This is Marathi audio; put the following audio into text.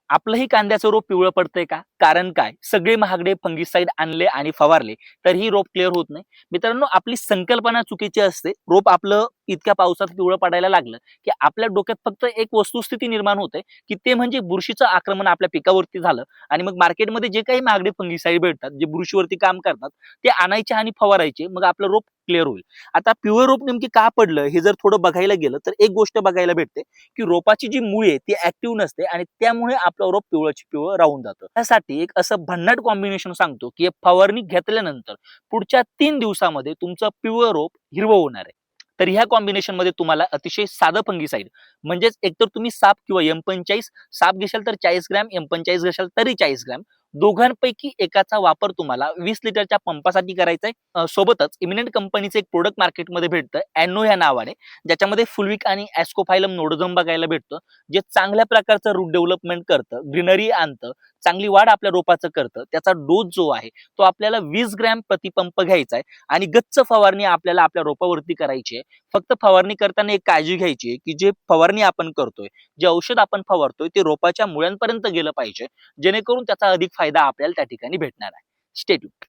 आपलंही कांद्याचं रोप पिवळं पडतंय का? कारण काय? सगळे महागडे फंगिसाइड आणले आणि फवारले तरीही रोप क्लिअर होत नाही. मित्रांनो, आपली संकल्पना चुकीची असते. रोप आपलं इतक्या पावसात पिवळं पडायला लागलं की आपल्या डोक्यात फक्त एक वस्तुस्थिती निर्माण होते की ते म्हणजे बुरशीचं आक्रमण आपल्या पिकावरती झालं आणि मग मार्केटमध्ये जे काही महागडे फंगिसाइड भेटतात, जे बुरशीवरती काम करतात, ते आणायचे आणि फवारायचे. मग आपलं रोप क्लिअर होईल. आता पिवळं रोप नेमकी का पडलं हे जर थोडं बघायला गेलं तर एक गोष्ट बघायला भेटते की रोपाची जी मुळी आहे ती ऍक्टिव्ह नसते आणि त्यामुळे आपलं रोप पिवळंच पिवळं राहून जातं. त्यासाठी एक असं भन्नाट कॉम्बिनेशन सांगतो की फवारणी घेतल्यानंतर पुढच्या 3 दिवसामध्ये तुमचं पिवळं रोप हिरवं होणार आहे. तर ह्या कॉम्बिनेशन मध्ये तुम्हाला अतिशय साधं फंगिसाइड म्हणजेच एकतर तुम्ही साप किंवा M45 साप घेशाल तर 40 ग्रॅम, M45 घेशाल तरी 40 ग्रॅम, दोघांपैकी एकाचा वापर तुम्हाला 20 लिटरच्या पंपासाठी करायचा आहे. सोबतच इमिनेंट कंपनीचं एक प्रोडक्ट मार्केटमध्ये भेटतं अॅनो या नावाने, ज्याच्यामध्ये फुलविक आणि ॲस्कोफायलम नोडोझम बघायला भेटतं, जे चांगल्या प्रकारचं रूट डेव्हलपमेंट करतं, ग्रीनरी आणतं, चांगली वाढ आपल्या रोपाचं करतं. त्याचा डोस जो आहे तो आपल्याला 20 ग्रॅम प्रतिपंप घ्यायचा आहे आणि गच्च फवारणी आपल्याला आपल्या रोपावरती करायची आहे. फक्त फवारणी करताना एक काळजी घ्यायची आहे की जे फवारणी आपण करतोय, जे औषध आपण फवारतोय ते रोपाच्या मुळांपर्यंत गेलं पाहिजे, जेणेकरून त्याचा अधिक फायदा आपल्याला त्या ठिकाणी भेटणार आहे. Stay tuned.